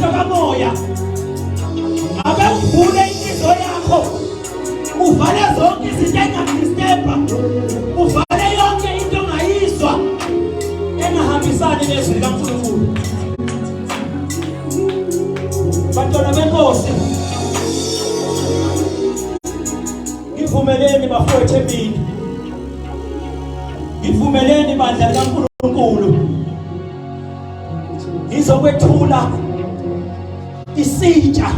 ukumisa kamoya abe uvule inhliziyo yakho uvale zonke izinto engakudisterba uvale yonke into ongayizwa engahambisani nezwi likaNkulunkulu. Bantwana benkosi, ngivumeleni bafowethu emini, ngivumeleni bandla likaNkulunkulu, ngizokwethula isitsha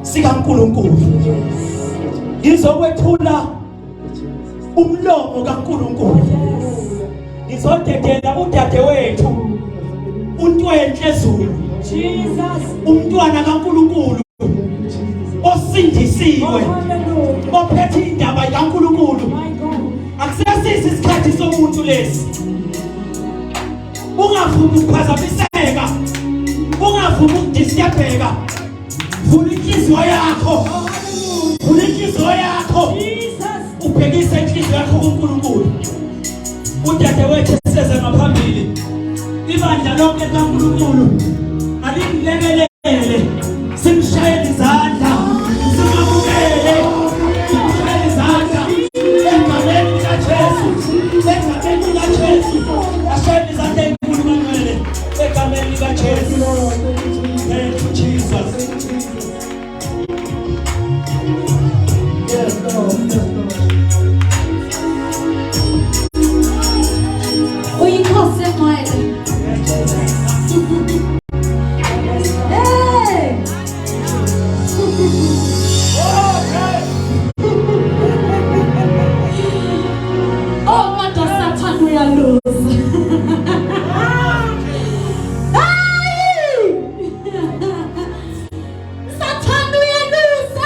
sikaNkulunkulu, ngizokwethula umlomo kaNkulunkulu, ngizodedela udadewethu uNtwenhle Zulu, umntwana kaNkulunkulu osindisiwe, ophethe indaba kaNkulunkulu. Akusesizi isikhathi somuntu lesi. Ungavumi ukuphazamiseka, ungavumi ukudisturbeka. Vula inhliziyo yakho, vula inhliziyo yakho, ubhekise inhliziyo yakho kuNkulunkulu. Udadewethu seze ngaphambili, ibandla lonke likaNkulunkulu alinilekelele, simshayele izandla, simamukele, simshayele izandla egameni likaJesu, egameni likaJesu, ashayele izandla enkulu kaNgcwele egameni likaJesu. Thank you, Jesus. Yes, Lord. Yes, Lord. Uyinkosi emali. Oh, mata Satan uyaluza. Satan uyaluza.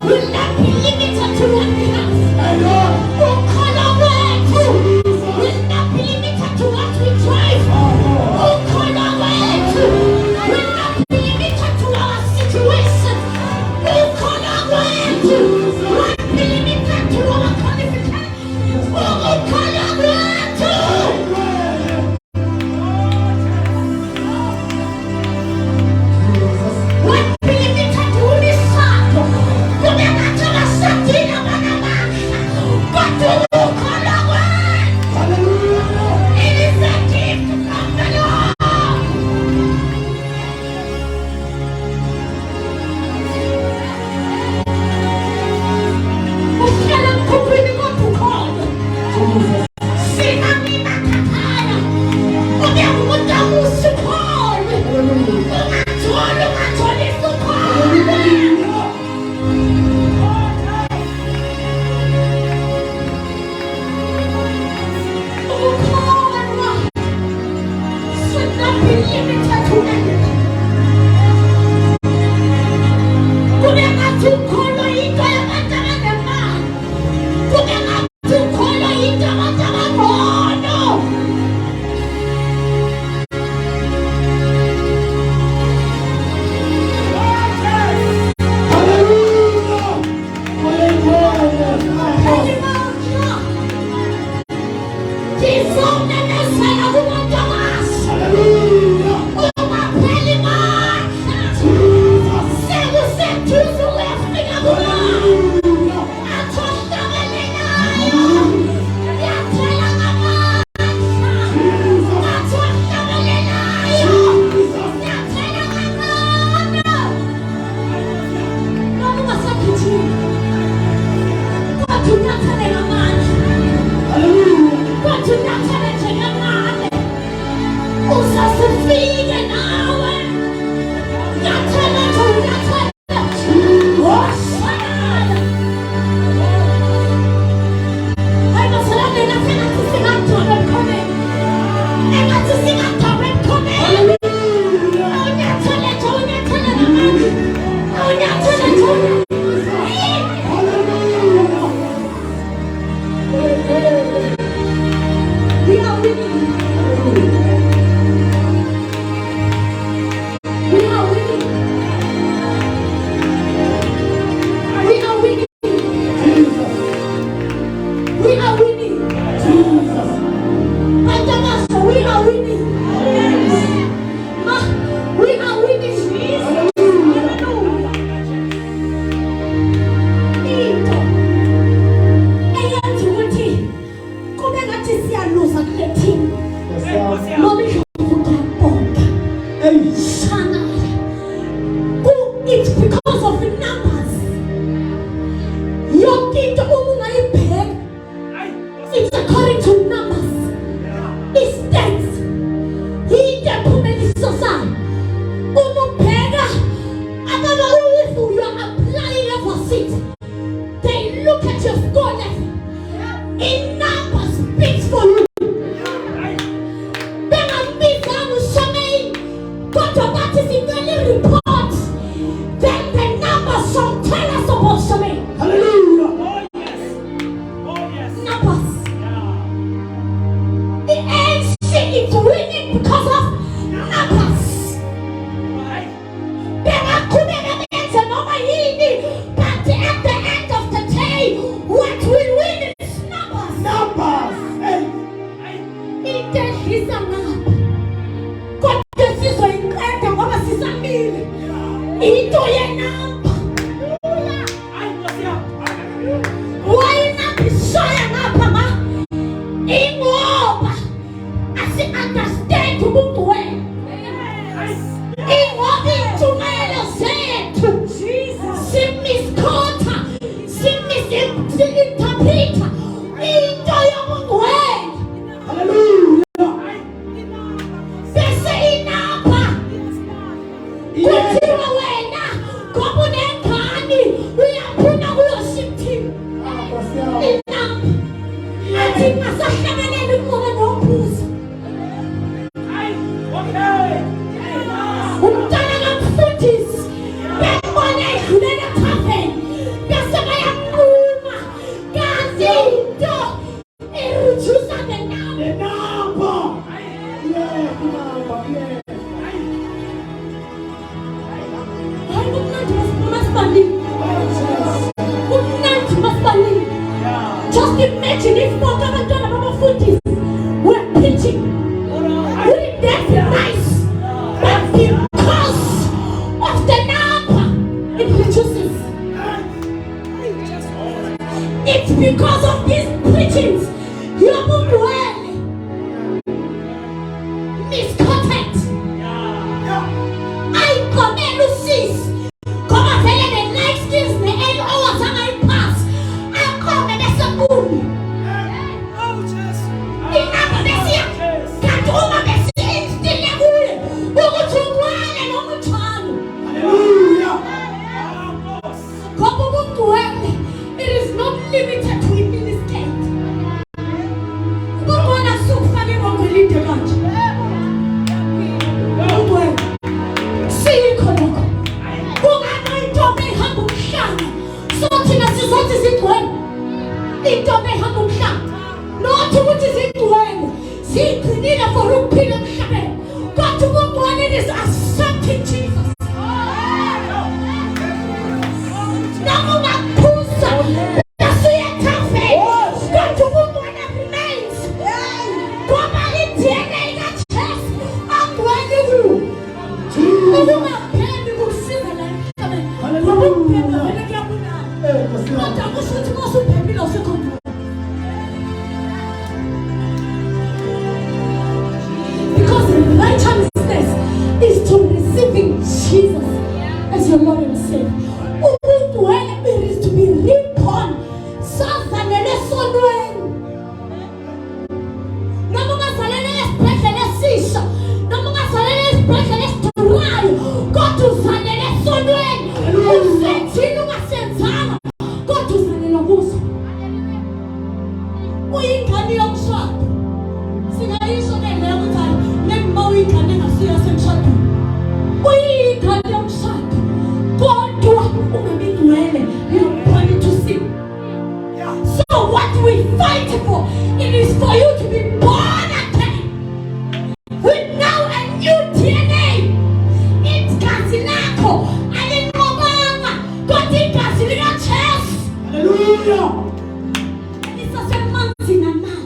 Will not be limited to one house. into umungayibheka. It's according to numbers. It states. Into phumeliso sayo. Umubheka akaba if you are applying level 6. They look at your score level. In numbers speaks for you. Shamain, God about is in the report. Then the numbers shall tell us about Shamain. Hallelujah. Oh yes. Oh yes. Numbers. The ANC is winning because of numbers. But at the end of the day, what will win is numbers. Numbers. Hey. It is a number. Into your number. Why not be showing up, Mama? In what? As you understand to move away. In what Ntwenhle said to Jesus. She misquoted. She misinterpreted. Into your own way. Hallelujah. They say enough. Yes. Just imagine if more than about 40 we're preaching. Wouldn't that be nice? But because of the number, it reduces. It's because of these preachings you're well misquoted. I command you cease. Come on, tell the life skills, the end hours and I pass. I come and there's a boom. It is not limited to a ministry. God is accepting Jesus. Because righteousness is to receiving Jesus as your Lord and Savior. It is to be reborn. So what we fight for, it is for you to be born again with now a new DNA. It's Casilako and in Obama got in Casilina chest. Hallelujah. It's a semantic and now.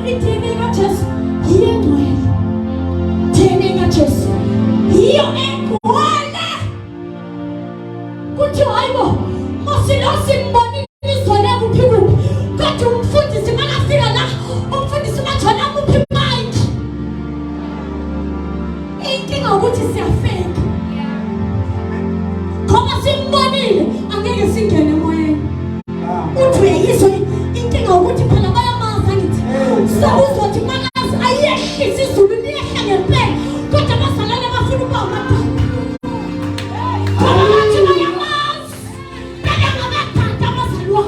It's just here to DNA just here and one. Kuchiwaibo, masilosi mboni nisone mupimu. Kati umfundi simana fila la, umfundi simachona mupimaji. Anything I want to say fake. simbonile angeke singene emoyeni uthi uyayizwa inkinga ukuthi phela bayamazi angithi sokuzothi makazi ayehlisa izulu liyehla ngempela kodwa basalale bafuna ukuba amadala bathi bayamazi bayangabadada abazalwa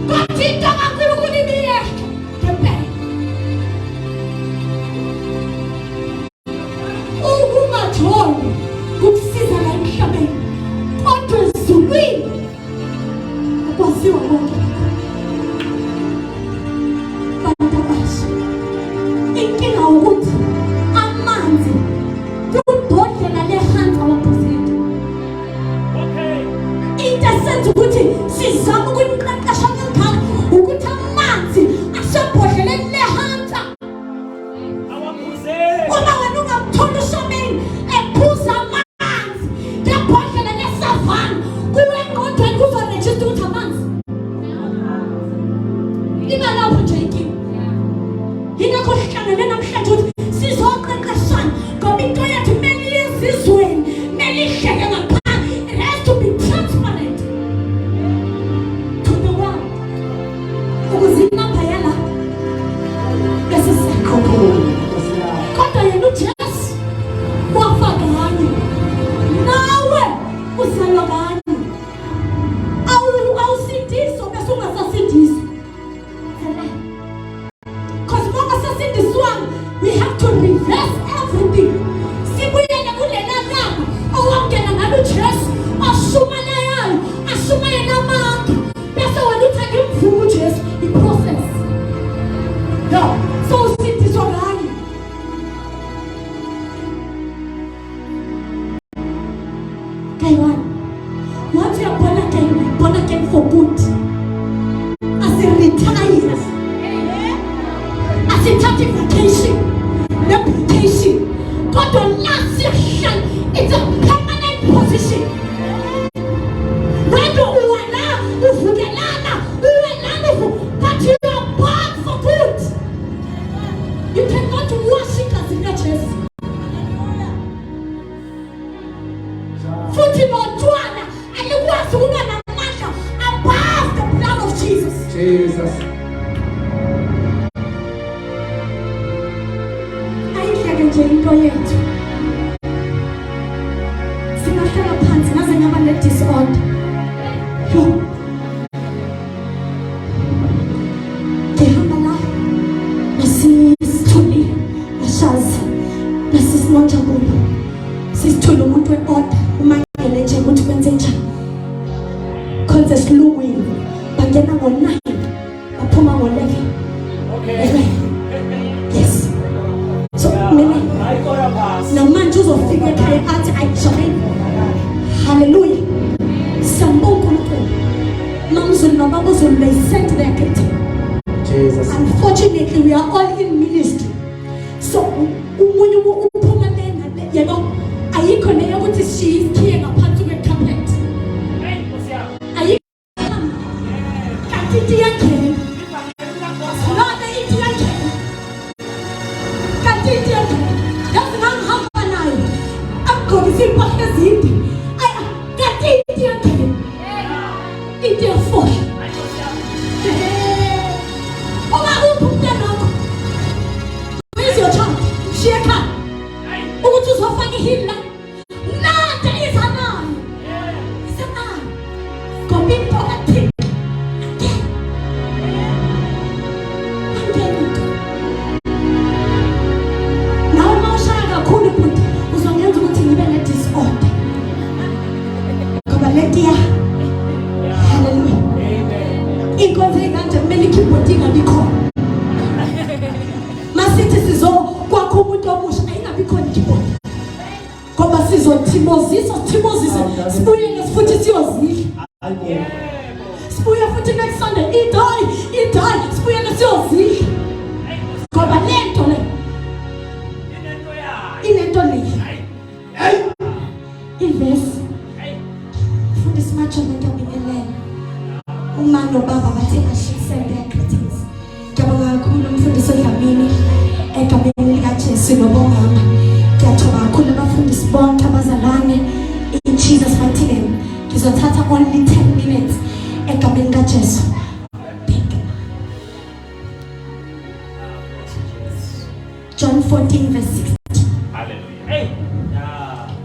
kodwa into kakhulu ukuthi liyehla ngempela ukungatholi kukusiza la emhlabeni kodwa ezulwini akwaziwa konke bantu abasha inkinga ukuthi amanzi kubhodlela lehansi awaphuzile into esenza ukuthi sizame ukuyimqeqesha ngengaka ukuthi amanzi asebhodleleni lehansi uma wena ungamtholi uShamain ephuza amanzi ngebhodlela lesavana kuwe engqondweni kuzorejista ukuthi amanzi liba lapho nje inkinga yingakho sihlangane namhlanje ukuthi sizoqeqeshana ngoba into yethu kumele yezizweni kumele ihleke ngaphandle. It has to be transparent to the world ukuze inamba yala esisekho kodwa yena uJesu wafa ngani nawe uzalwa ngani awusindiswa bese ungasasindiswa because monga sasindiswanga we have to reverse everything sibuyele kulena namba owangena ngalo uJesu ashumayela namandla bese wena uthanda imvumo uJesu iprocess so usindiswa ngani once you are born again for good as a retire as a vacation reputation God will last section it's a permanent position whether uwana uvugelana uwelana but you are born for good you cannot worship as in church futhi notwana alikwazi ukuba namandla above the blood of Jesus. Ayihleke nje into yethu singahlala phansi naze ngaba le disorder ngihamba la nasithuli ashazi nasisinonjabula sisithule umuntu we-order umangele nje ukuthi kwenze njani khonze silungwini bangena ngo-9 baphuma ngo-11 yes so mina namanje uzofika ekhaya athi ayishamain hallelujah sambonga uNkulunkulu mamzulu nababuzulu they sent their gift Jesus. Unfortunately we are all in ministry so umunye uphuma lena yebo ayikho leyo ukuthi siyithiye ngaphansi kwe-carpet ayikho kanti into yakhe lona into yakhe kanti into yakhe yazi ngangihamba nayo akugqokisa impahla ezinde kanti into yakhe into yafola uma uphi umntanakho where's your child sheka ukuthi uzofaka ihila nade izanayo ngoba imphakathi nawe mawushaya kakhulu futhi uzongenza ukuthi ngibe ne-disorder ngoba letiya haleluya inkonzo ey'kanje kumele i-keyboard ingabikhona masithi sizokwakho umuntu omusha ayingabikhona i-keyboard ngoba sizothimozisa sibuyele futhi siyozidla sibuye futhi next Sunday idayi sibuyele siyozidla ngoba lento le inento le ivesi futhi simatsho nento bingelele uma nobaba bathe bashisele greetings ngiyabonga kakhulu umfundisi odlamini egameni likaJesu nobongama ngiyathoba kakhulu abafundisi bonke abazalwane Jesus mighty name. Ngizothatha only 10 minutes egameni kaJesu. John 14 verse 16. Hallelujah. Hey.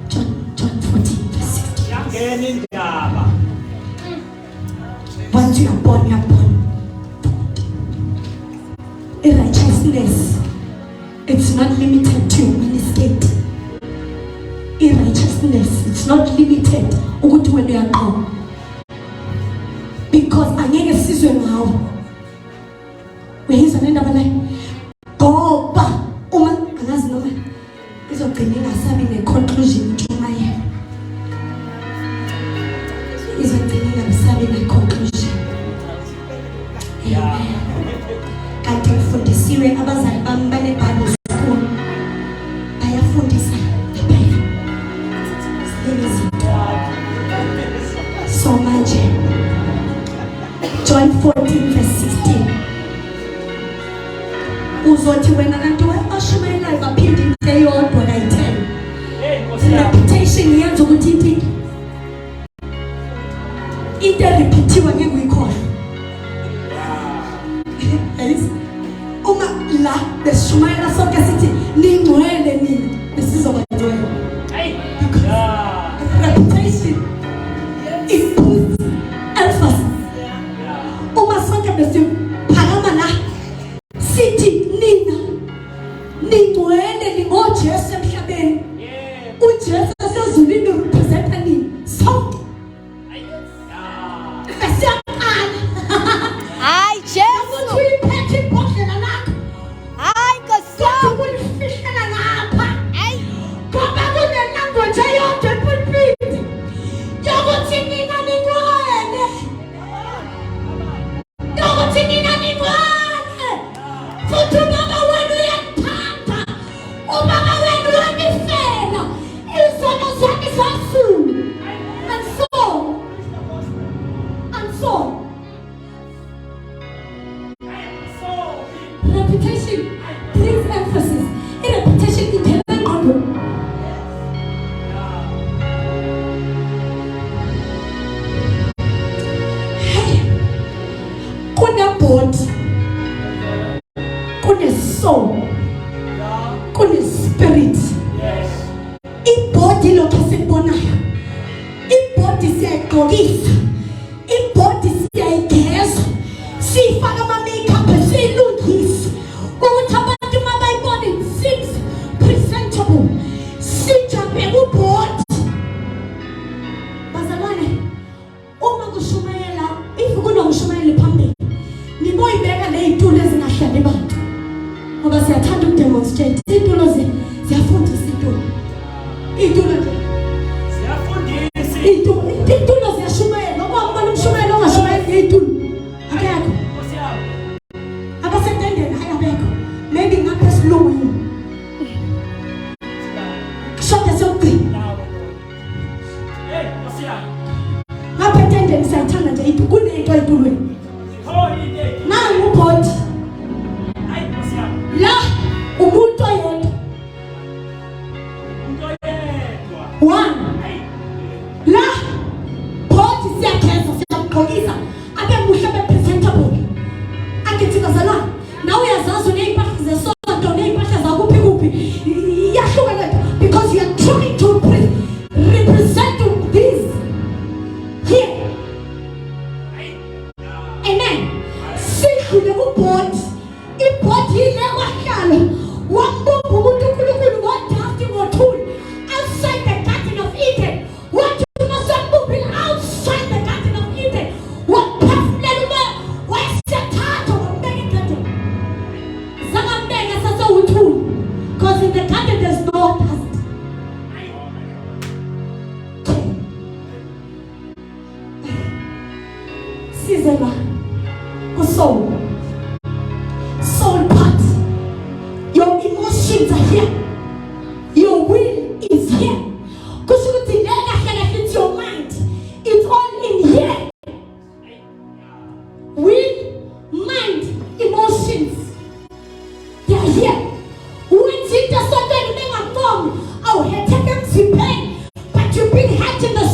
John 14 verse 16. Yangena indaba. Once you are born, you are born. Righteousness, it's not limited to any state. Righteousness, it's not limited ukuthi when you are born. Because angeke sizwe ngawo. Uyizwa le ndaba le? Ngoba uma angazi noma izogcina ingasabi ne-conclusion ntshumayelo. Izogcina ingasabi ne-conclusion. Amen. Kanti ngifundisiwe abazali bami bane-Bible school. Bayafundisa phela. So manje. John 14 verse 16. Uzothi wena kanti Shamain baphinde into eyodwa kayi-10. Reputation yenza ukuthi into repeatiwe ngeke uyikhohlwe. Uma la beshumayela sonke sithi ningcwele nina besizobangcwele. Reputation it puts emphasis. Uma sonke besiphakama la sithi nina ningcwele ningoJesu emhlabeni. uJesu asezulwini representa nini? So Hayi Jesu. uyiphethe ibhodlela lakho. Hayi Nkosi. Ulifihlela lapha. Hayi. Ngoba kune-language eyodwa epulpiti yokuthi nina ningcwele. Yokuthi nina ningcwele. Futhi ubaba wenu uyakuthanda. Ubaba wenu uyamifela. Izono zakhe zazulu. And so. Reputation brings emphasis. Reputation ithela ingqondo. Kune-body, kune-soul, kune-spirit. Ibody lokhu esikubonayo. Ibody siyayigqokisa. Ibody siyayigeza. Siyifaka ama-makeup siyilungisa. Ukuthi abantu uma bayibona it seems presentable. Sijabe kubody. Bazalwane, uma kushumayela, if kunomshumayeli phambili, niboyibeka ley'tulo ezingahlali bantu. Ngoba siyathanda ukudemonstrate. Iy'tulo ziyafundisa iy'tulo. Iy'tulo nje. Siyafundisa. Iy'tulo ziyashumayela. Noma ubona umshumayeli ongashumayeli ngey'tulo. Akekho. Nkosi yami. Abasetendeni hayi abekho. Maybe ngapha esilungwini. Shonke siyokugcina. Hey, Nkosi yami. Ngapha etendeni siyayithanda nje iy'tulo. Kunento ey'tulweni. Holiness. Nangu ubhodi. Hayi Nkosi yami. La umuntu oyedwa. Umuntu oyedwa. One. Hayi. La bhodi siyageza siyamgqokisa. Abe muhle abe presentable. Angithi bazalwane. Nawe uyazazi uney'mpahla zesonto ney'mpahla zakuphi kuphi. Iyahlukana because you are trying to represent this here. Amen. Sidlule kubhodi. Ibhodi yile kwahlala. Wambumba umuntu uNkulunkulu ngodafti ngothuli. Outside the Garden of Eden. Wathi uNkulunkulu outside the Garden of Eden. Waphefumlela umoya. Wayesethatha wambeka egadini. Zakambeka sasewuthuli. Because in the garden there's no dust. Size la. Soul. Soul part. Your emotions are here. Your will is here. Because you think that it's your mind. It's all in here. Will, mind, emotions. They are here. When it does not make a form, our head takes pain. But you bring heart in the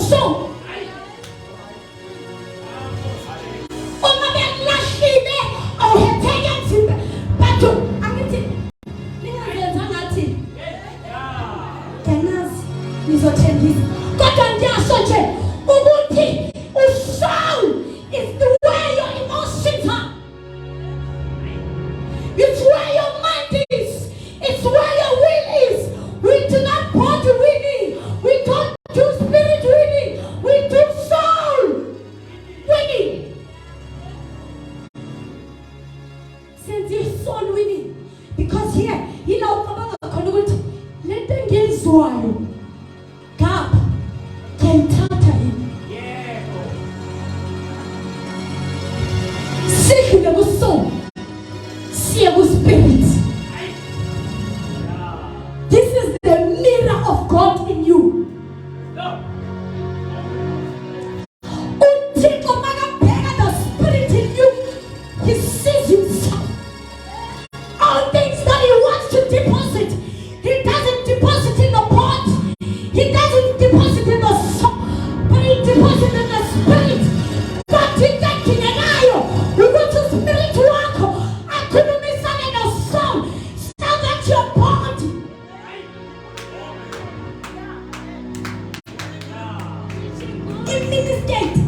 i-ministate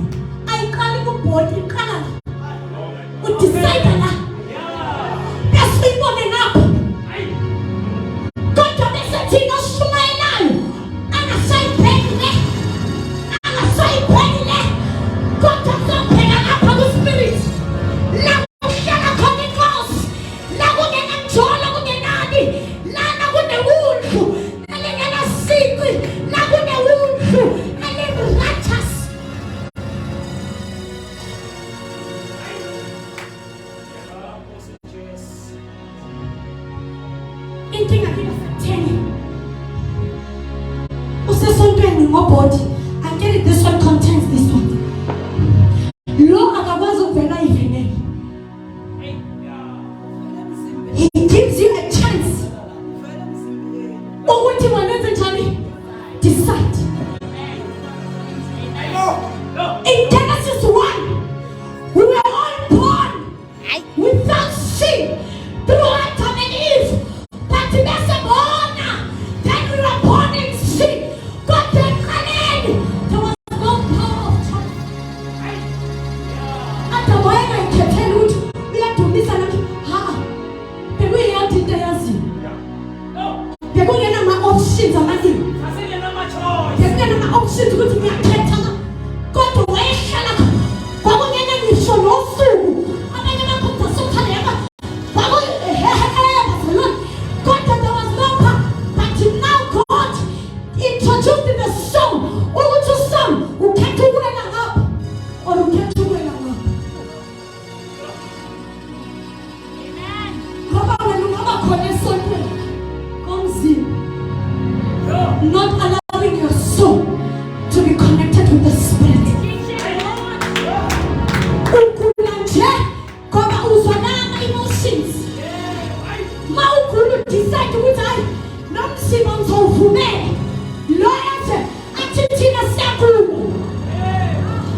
ayiqali kubhodi iqala udecide la esiyibone ngapha kodwa bese thina oshumayelayo angasayibhekile kodwa sophela apha kwispirit la kuhlala khona inkosi la kunenamjolo kunenani lana kunewundlu elingenasikwi la kunewundlu elimrathas inkinga ibasatheni usesontweni ngobhodi. I get it, this one contains this one. Lo akakwazi ukuvela ivineni. He gives you a chance ukuthi wenze njani. Decide. In Genesis 1, we were all born without sin through Adam and Eve. But there's a born, then we were born in sin. God then there was no power of choice. Ata wena ikethela ukuthi uyadumisa nathi bekuyiyadinto yazi bekungena ama-options amaningi bekungena ama-options ukuthi ngiyakhetha kodwa wayehlala kwakungena ngisho nosuku abanye bakhoda sokhaleka kodwa there was no power. But now God introduced in the song ukuthi usong ukhetha ukuwela ngapha or ukhetha ukuwela ngapha. Ngoba wena ungaba khona esontweni komzimba not allowing your soul to be connected with the spirit. Ukula nje ngoba uzwana ama-emotions. Ma ukulu decide ukuthi hayi nomzimba ngizowuvumela lo yenze athi thina siyakhuluma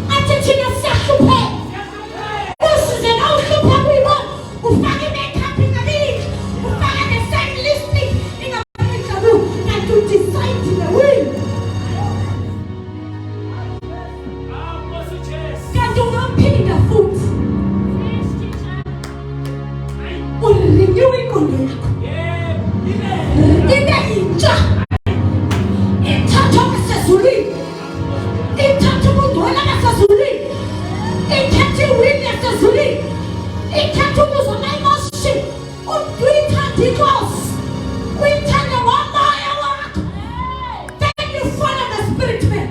athi thina siyahlupheka usize na uhlupha kuyibona ufake i-makeup ingabili ufake the-same lipstick ingabili jabu kanti udecide the will kanti ungamphinda futhi urenew ingqondo yakho ibe intsha ithatha ngasezulwini ithatha ubungcwele ngasezulwini ithatha iwini yasezulwini ithatha ukuzwa ama-emotion uyithanda inkosi uyithanda ngomoya wakho then you follow the spirit man.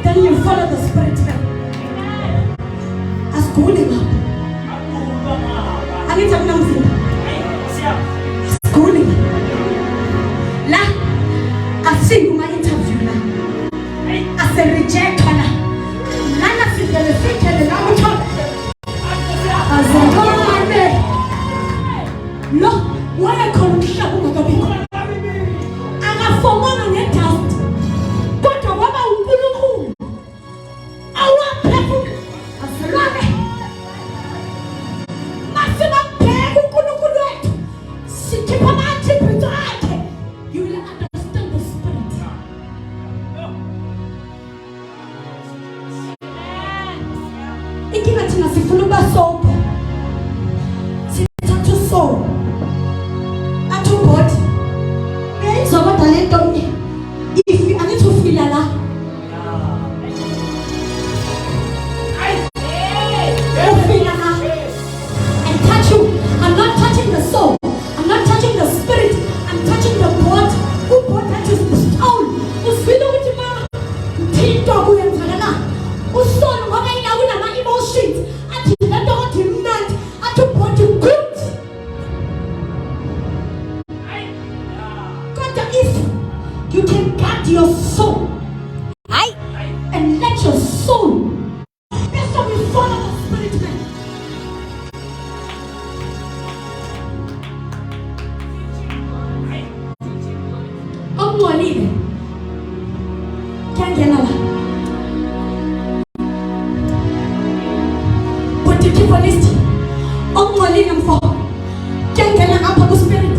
Then you follow the spirit man. Asiguli ngapha angithi akunamzimba asiguli la asingi uma-interview la aserejectwa la lana sivele sithele la uthola azabone lo wayekhona umhlaba ungakabikho akafomana ngedust kodwa kwaba unkulunkulu awaphefumula asilwane masibabheka unkulunkulu wethu sikhipha ama-attributes akhe you will understand the spirit. Inkinga thina sifuna ukuba sobo sithatha usoul athi ubhodi uyayizwa kodwa le nto angithi ufila la ufila la and touch you. I'm not touching the soul, I'm not touching the spirit, I'm touching the body. Ubhodi touches the soul. Usifila ukuthi ma mthinto kuyenzakala usoul ngoba yena kunama-emotions athi le nto kodwa imnandi athi ubhodi good. Kodwa if you can guard your soul and let your soul, that's how we follow the spirit man. Ongwalile kuyangena la butikipo listi ongwalile mfo kuyangena apha ku spirit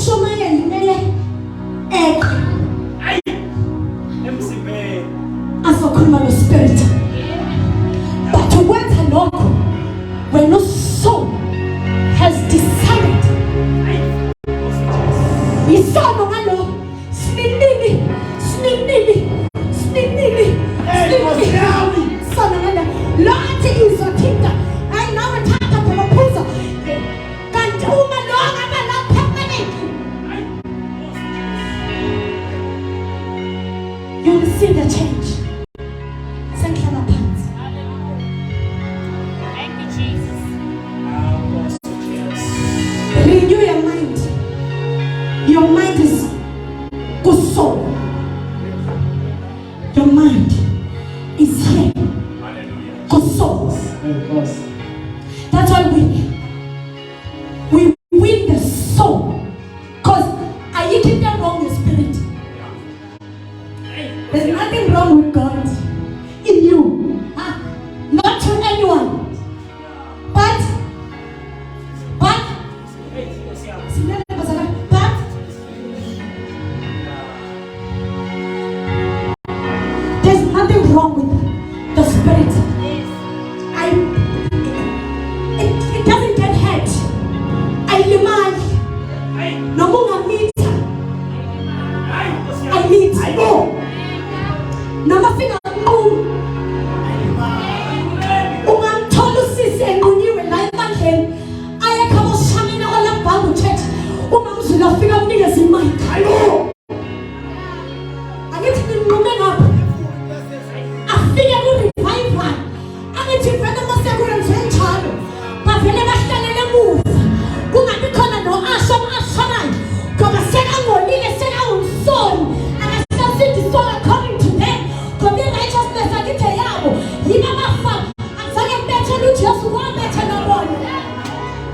Shamain Ay, emzimbeni. azokhuluma no-spirit. But wenza lokho when no soul has decided. Isono ngalo sinini sono ngalo lo athi izothinta hayi nawe thatha phela phuza kanti uma lo ngaba la permanent you will see the change. Senhlala phansi. Thank you, Jesus. Renew your mind. Your mind is good soul. Your mind is here. Good soul. That's why we win the soul. Because are you keeping wrong your spirit? There's nothing wrong with God in you. Not to anyone. But there's nothing wrong with the spirit. It doesn't get hurt. I demand. No more meet. I meet. No more finger. Ungamthola usisi enqunyiwe la emandleni ayakhaba Shamain ola Bible church uma uzulu afika umnikeze imali. Angithi ninqume ngapha afike ku revival angithi vele masekwenze njalo bavele bahlalele emuva kungabi khona no ashamayo ngoba sekangolile sekangumsoni akasasithi soul according to them ngoba righteousness akithe yabo yiba bafaka angizange ngibethele uJesu wabethe nobona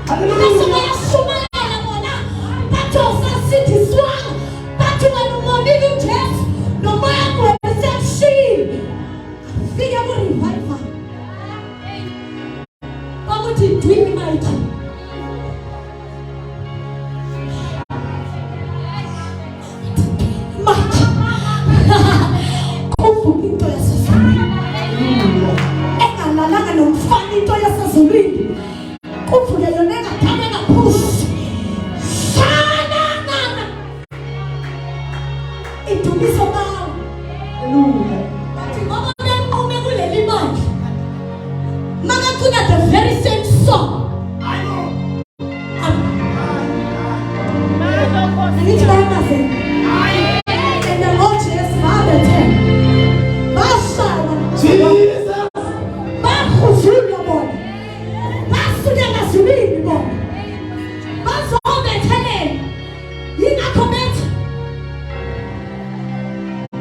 haleluya yashumayela bona bathi usasithi swanga bathi wena umonile uJesu nomoya wakho sekushila fika ku revival bamuthi dwini mighty kuvuka into yasezulwini engalalanga nomfana into yasezulwini kuvuke yona engathanda ngaphusi shanangana idumiso bawo bathi ngoba benqume kuleli mali makacina the very same song angithi bayamaze and the Lord Jesus Father tell bashaba bakhuzula bona basuke ngazulwini bona bazobethelele yingakho bethi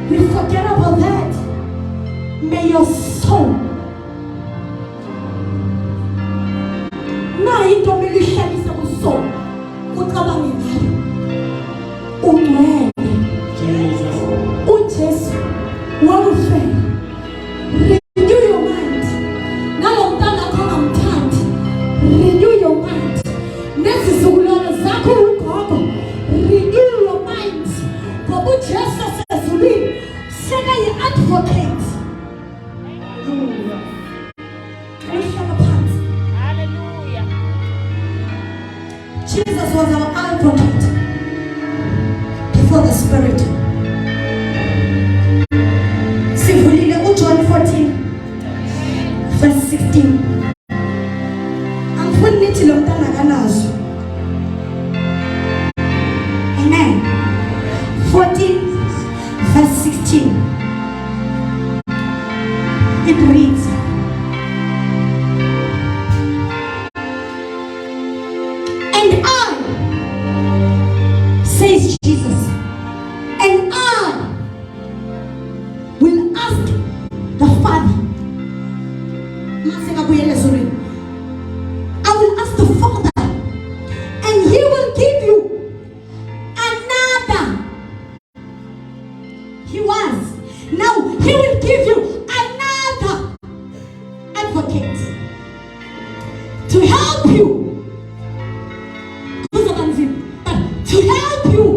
we forget about that. May your soul na into melihlalisa kusoul ucabange ngayo Ntwenhle uJesu wakufela. Renew your mind. Nalo mntana khona mthandi. Renew your mind. Nezizukulwane zakho ugogo. Renew your mind. Ngoba uJesu sezulwini seka yi-advocate. Hallelujah. Jesus was our advocate before the Spirit. Sivulile uJohn 14 verse 16. Angifuni nithi lo mntana kanazo. Amen. 14 verse 16. It reads, and I, says Jesus, and I will ask the Father. I will ask the Father, and He will give you another. He was you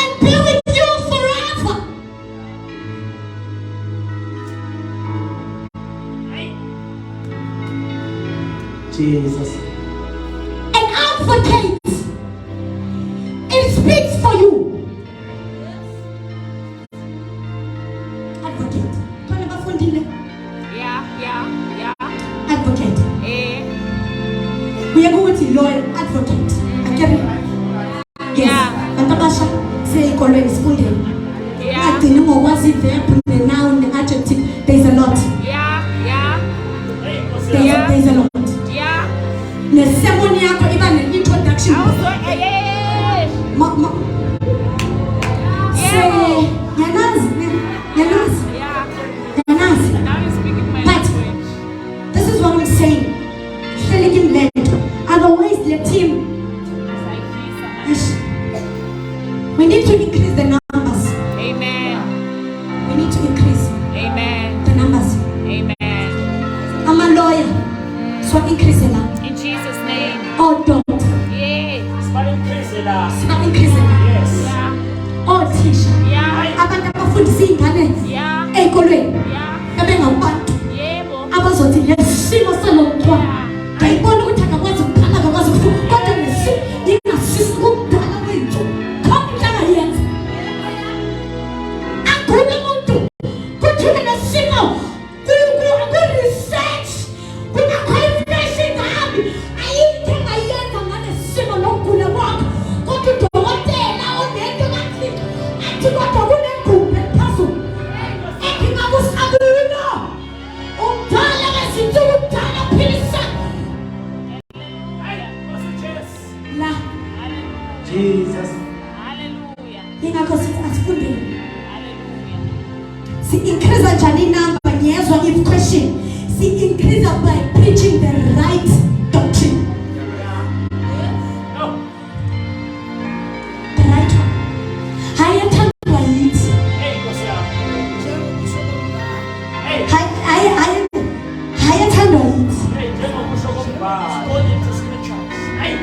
and be with you forever. Jesus. An advocate. It speaks for you. Advocate. Yeah. Advocate. We are going to lawyer advocate. Okay. Yes. And Tabasha say always school. Yeah. I think what was it verb, the noun, the adjective. There's a lot. Yeah. There's a lot. Yeah. The ceremony yako even an introduction. Say Yanas. Now you're speaking my language. This is what I'm saying. Filling him land. Otherwise, let him. We need to increase the numbers. Amen. We need to increase. Amen. The numbers. Amen. I'm a lawyer, so increase it now. In Jesus' name. Oh, don't. Yes. Smart increase it now. Yes. Yeah. Oh, teacher. Yeah. Abantu abafundisa ingane Yeah. ezikolweni Yeah. abengabantu Yebo. abazothi lesimo salomntwana ngayibona ukuthi akakwazi ukuphala akakwazi ukufunda kodwa ngingasisi ukudala kwethu khona into angayenza akhona umuntu kuthiwe lesimo ku-research kuna-qualification ngabi ayikho engayenza ngalesimo lokugula kwakho kodwa udokotela onento kathi athi kodwa kunegumbi eliphezulu engingakusabula umdala wezinsuku umdala philisa la Jesus. Hallelujah. ingakho sithi asifundeni Hallelujah. si-increase njani inamba ngiyezwa if-question si-increase by preaching the right doctrine. No. The right one. Hayathandwa yithi. Hey, Hey. Hayathandwa yithi. Hey, njengokusho kombhalo. According to scriptures. Hey.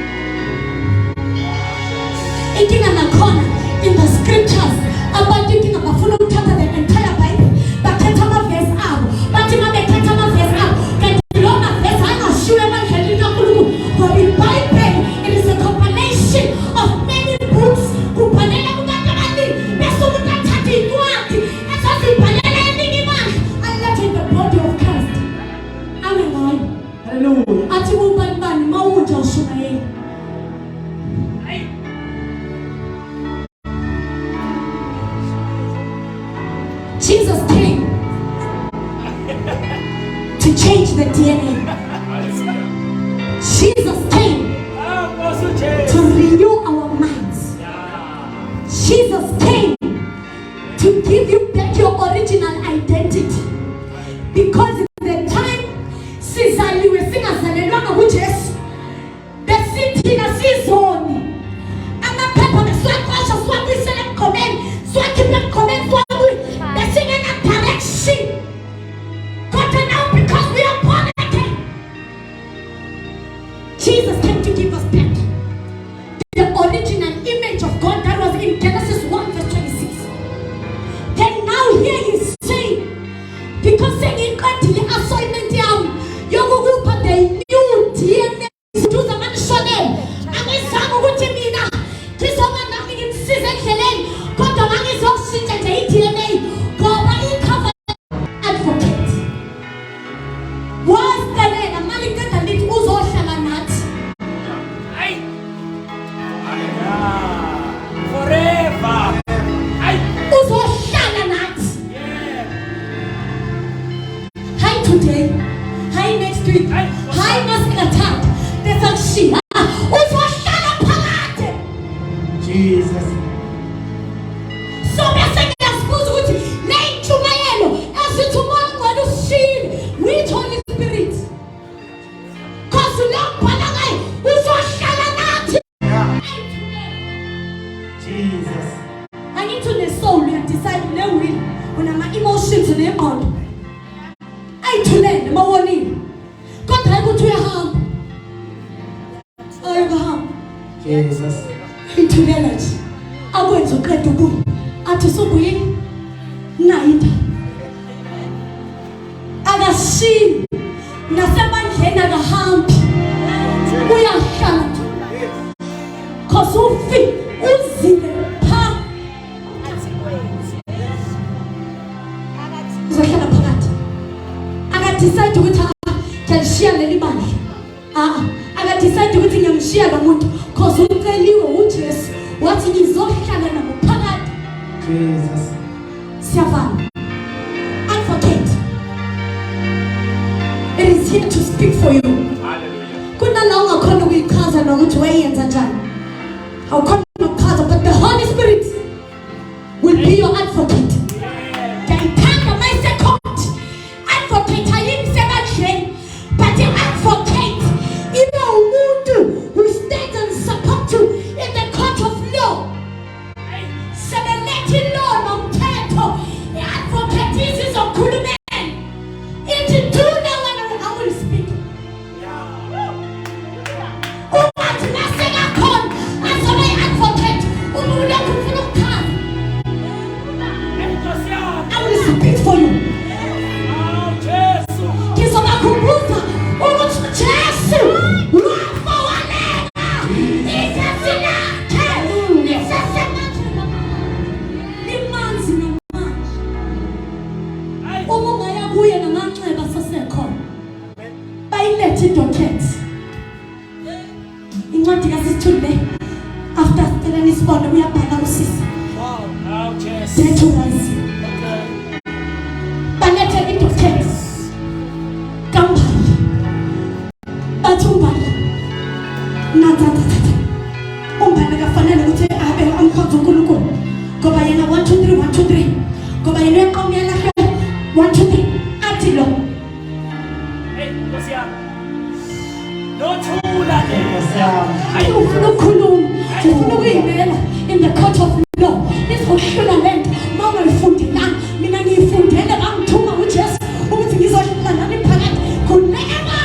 Inkinga nakhona in the scriptures abantu inkinga bafuna ukuthatha the entire Bible bathatha amavesi abo bathi uma bethatha amavesi abo kanti lawo mavesi angashiwo ebandleni kaNkulunkulu ngoba iBhayibheli it is a compilation of many books kubhalela kubantu abaningi bese umuntu athatha incwadi esazibhalela eningi imali ayilethe in the body of Christ. Amen ngayo. Hallelujah. Athi ubani mawunja uShumayeli. Hey. Jesus came to change the DNA. Hallelujah. Jesus came Apostle Jesus. to renew our minds. Yeah. Jesus came to give you back your original identity. Because the time sizaliwe singazalelwanga kuJesu besithina sizoni amaphepha beswaqasha siwabuyisele emgqomeni siwakhiphe emgqomeni siwabuye besingena direction. But now because we are born again, Jesus came to give us back the original image of God that was in Genesis 1 verse 26. Then now here he's saying, because saying the assignment yokukupha the new DNA to the mansionel angizange ukuthi mina ngizoma nami ngimsize endleleni kodwa ngizoshintsha nje i-DNA ngoba icover advocate wastelela mali qeda lithi uzohlala nathi. Hey. Yeah. Forever. Hey. Uzohlala nathi. Yeah. Hi today, hi next week, hi masikathatha bese kushiya uzohlala phakathi. Jesus. So bese ngiyasibuza ukuthi le ntshumayelo esithi umoya ongcwele usishiyile with Holy Spirit cause lokubhala ngayo uzohlala nathi. Jesus. Angithi une-soul uyadecide une-will unama-emotions nengqondo ayithulele mawonile kodwa hayi ukuthi uyahamba ayikahamba. Jesus. Ntwenhle nje akwenza uqeda ubuye athi usubuyini nayinda akashiyi nasebandleni akahambi uyahlala cause ufi uzile pha uzohlala phakathi akadecide ukuthi ngiyashiya leli bandla akadecide ukuthi ngiyamshiya lo muntu cause uceliwe uJesu wathi ngizohlala nabo phakathi. Jesus siyavana advocate it is here to speak for you. Hallelujah. Kuna la ungakhona ukuyichaza nokuthi wayenza njani awukhona ukuchaza but the Holy Spirit will be your advocate. Ngiyayithanda mayise court advocate ayimsebandleni but the advocate ibe umuntu who stands and support you in the court of law. Sebelethi law nomthetho i-advocate isizokhulumela ithi thuna wena I will speak. Umathi nasekakhona azoba i-advocate umuntu okufuna ukukhala I will speak for you. Ngizobakhumbuza ukuthi Jesu wafa walela igazi lakhe lisesemanzini limanzi namanzi uma ungaya kuye namanxeba asesekhona bayilethe idokhethi incwadi kaSithule after Stelani Sibondo uyabhala usisi Dethuwazi balethe idokhethi kampani bathumbana natatata umbana kafanele ukuthi abe amkhonza uNkulunkulu ngoba yena 1 2 3 1 2 3 ngoba yena eqomya lakhe 1 2 3 athi lo nothula ayufuna ukukhuluma ufuna ukuyimela in the court of law izohlula lento mama ifundelanga mina ngiyifundele bangithuma uJesu ukuthi ngizohlula nami phakathi kunema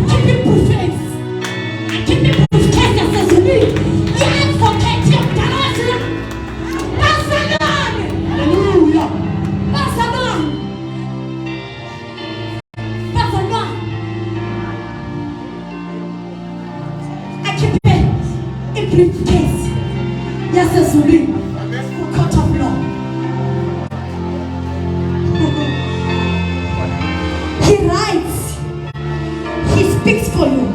kimi profess kimi profess asezibili ya-advocate yomdala wathina basalwane haleluya basalwane akhiphe i-briefcase yasezulwini ku-court of law. He writes, he speaks for you,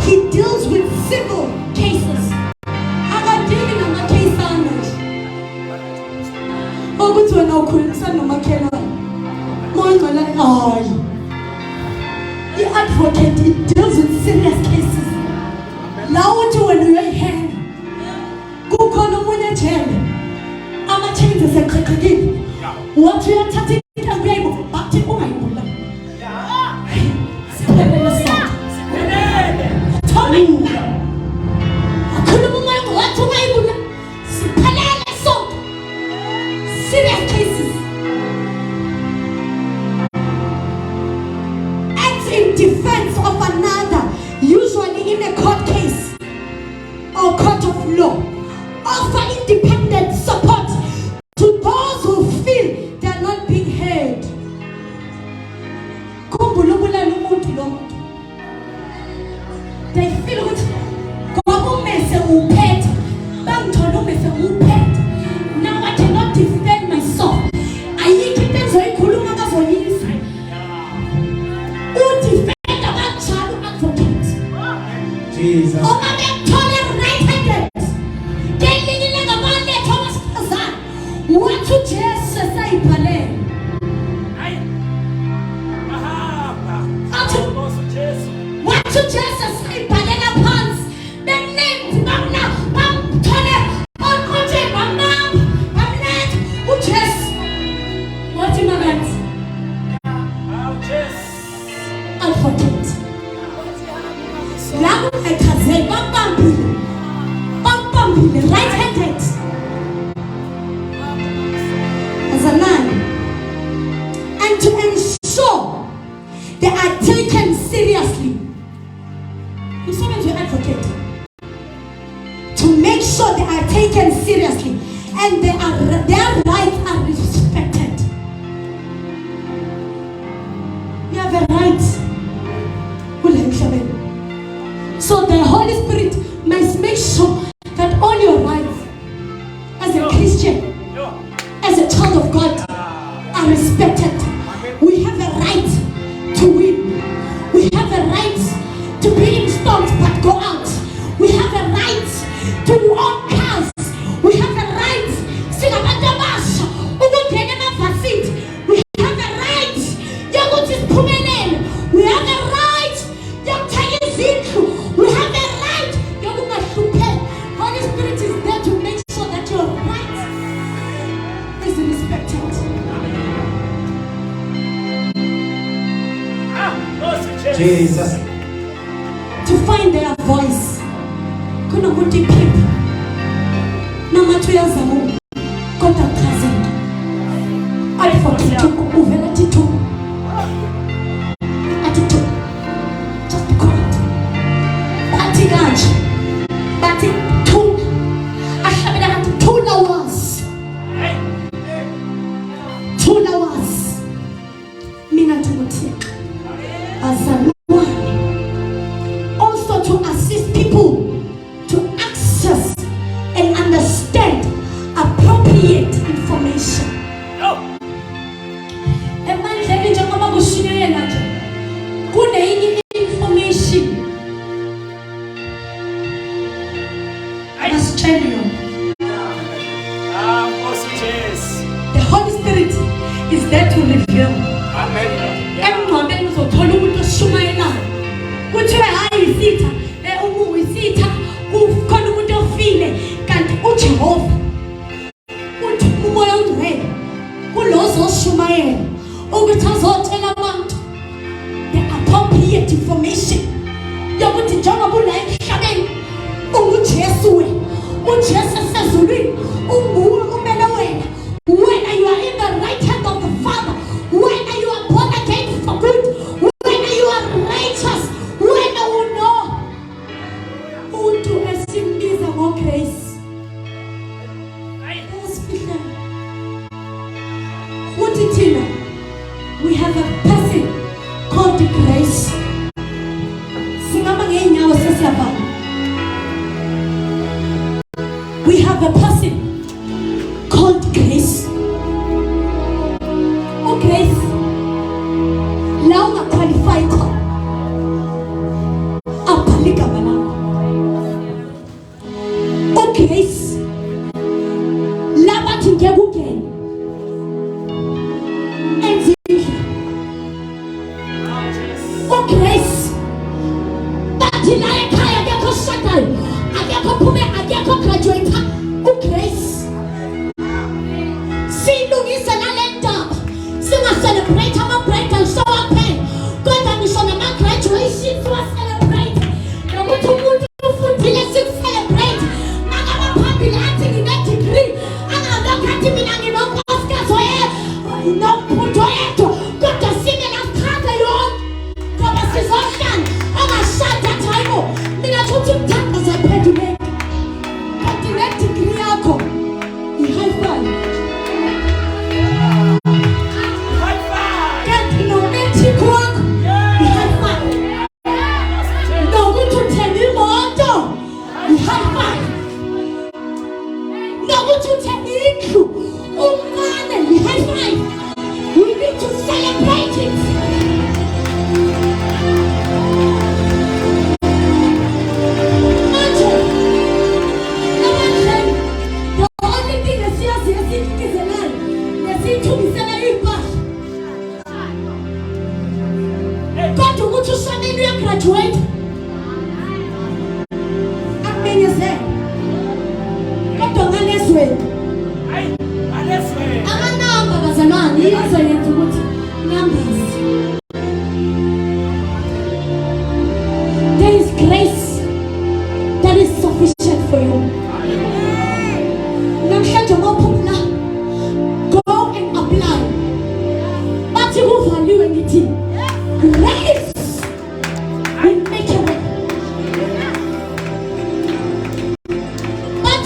he deals with civil cases. Akadili namakesana ukuthi wena ukhulumisana nomakhelwane moyingcwele hayi. The-advocate, it deals with serious cases. La uthi wena uyoyihenga kukhona omunye ejele ama-chains eseqeqekile wathi uyathatha intambo uyayibuka bathi ungayibula siphelele sonke Thola akhuluma umoya wathi ungayibula siphelele sonke serious cases acts in defense of another, usually in a court case or court of law. Offer independent support to those who feel they are not being sure they are taken seriously and their rights are respected. You have a right. So the Holy Spirit must make sure that all your rights as a Christian, as a child of God, are respected. We have a right to win. We have a right to be in storms but go out. We have a right to own cars. We have a right we have a right we have a right we have a right. Holy Spirit is there to make sure that your right is respected. Jesus. To find their voice. Kuna kuti pip. Na matu ya zamu. Kota kazi. Alfa kituku uvela titu. Atitu. Just be quiet. Bati ganji. Bati tu. Ashabida hatu 2 hours. 2 hours. Mina tumutia. Azalua. Also to assist people to access and understand appropriate information. Emandleni njengoba kushiyelela nje kuneyinye information I must tell you. The Holy Spirit is there to reveal. Emngcwabeni uzothola umuntu oshumayela kuthiwe hayi isitha isitha ukhona umuntu ofile kanti uJehova uthi umoya ongcwele kulozo oshumayela ukuthi azotshela abantu the appropriate information yokuthi njengoba ula emhlabeni unguJesu uJesu esezulwini unguwe umele wena. When you are in the right hand of the Father, when you are born again for good, when you are righteous, when you know who to estimate more grace. What did you know? We have a person called grace. We have a person called grace. Oh, grace. Now I'm qualified. Oh, grace. Laba tingebuken. Oh, grace. But in I get a shuttle. I get a graduate. Oh, grace. See, Louis and Alenda. Sing a celebrate, I'm a break and show up. God and Miss on a graduation to celebrate. No one to celebrate. I'm a popularity in that degree. And I'm not getting me on your Oscars or no put it. Got to sing and I'm tired of God as his ocean. I'm a shot that time. Me not to tap as I pay to make. Continent degree alcohol. High five. We need to celebrate it. The only thing I see is a lie. They see to be salary pass. God to go to Shamain graduate. I mean, you say, God to go this way. There is grace that is sufficient for you. Go and apply. But you won't value anything. Grace will make a way. But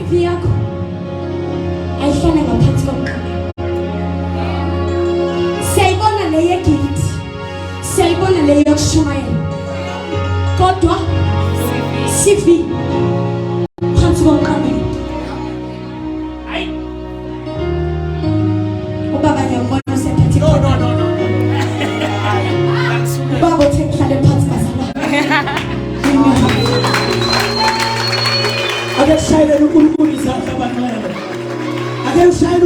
i-CV yakho ayihlale ngaphansi komqamelo. Siyayibona le yegift, siyayibona le yokushumayela, kodwa CV phansi komqamelo. Ubaba ngiyambona usephethe. No. Ubaba uthe kuhlale phansi bazalwane. Ake shayele uNkulunkulu izandla abanqele. Ake shayele